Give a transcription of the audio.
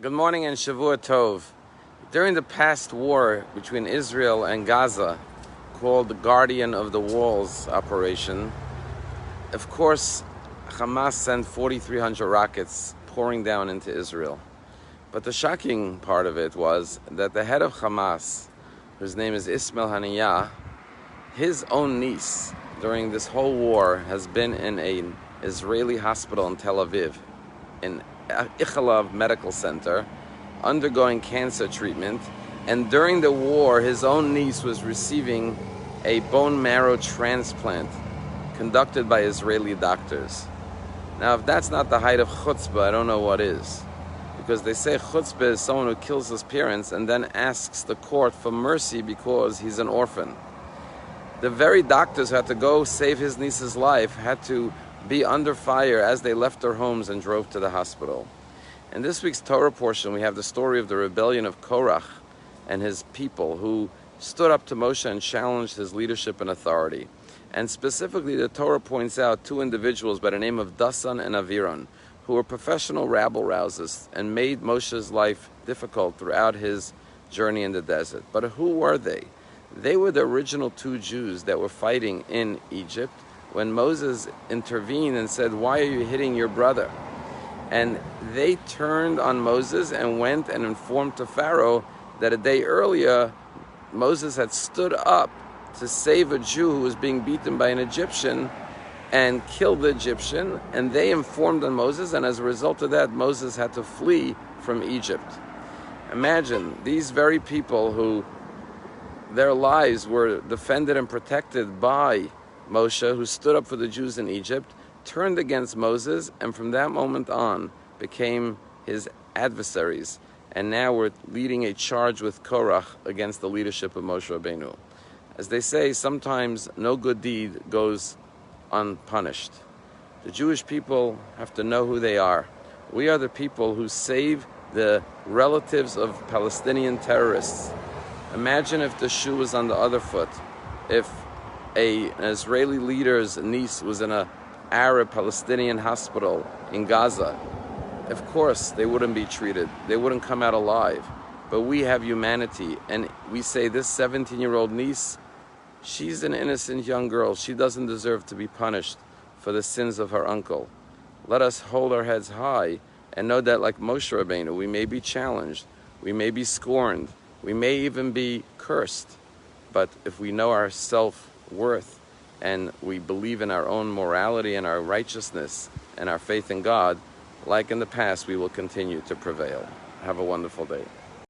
Good morning and Shavua Tov. During the past war between Israel and Gaza, called the Guardian of the Walls operation, of course, Hamas sent 4,300 rockets pouring down into Israel. But the shocking part of it was that the head of Hamas, whose name is Ismail Haniyeh, his own niece during this whole war has been in an Israeli hospital in Tel Aviv, in Ichalav Medical Center, undergoing cancer treatment, and during the war his own niece was receiving a bone marrow transplant conducted by Israeli doctors. Now, if that's not the height of chutzpah, I don't know what is. Because they say chutzpah is someone who kills his parents and then asks the court for mercy because he's an orphan. The very doctors who had to go save his niece's life had to be under fire as they left their homes and drove to the hospital. In this week's Torah portion, we have the story of the rebellion of Korach and his people who stood up to Moshe and challenged his leadership and authority. And specifically, the Torah points out two individuals by the name of Dasan and Aviron, who were professional rabble-rousers and made Moshe's life difficult throughout his journey in the desert. But who were they? They were the original two Jews that were fighting in Egypt when Moses intervened and said, "Why are you hitting your brother?" And they turned on Moses and went and informed to Pharaoh that a day earlier Moses had stood up to save a Jew who was being beaten by an Egyptian and killed the Egyptian, and they informed on Moses, and as a result of that, Moses had to flee from Egypt. Imagine these very people who their lives were defended and protected by Moshe, who stood up for the Jews in Egypt, turned against Moses, and from that moment on became his adversaries. And now we're leading a charge with Korach against the leadership of Moshe Rabbeinu. As they say, sometimes no good deed goes unpunished. The Jewish people have to know who they are. We are the people who save the relatives of Palestinian terrorists. Imagine if the shoe was on the other foot. If an Israeli leader's niece was in an Arab-Palestinian hospital in Gaza, of course they wouldn't be treated. They wouldn't come out alive. But we have humanity, and we say this 17-year-old niece, she's an innocent young girl. She doesn't deserve to be punished for the sins of her uncle. Let us hold our heads high and know that, like Moshe Rabbeinu, we may be challenged, we may be scorned, we may even be cursed. But if we know our self-worth and we believe in our own morality and our righteousness and our faith in God, like in the past, we will continue to prevail. Have a wonderful day.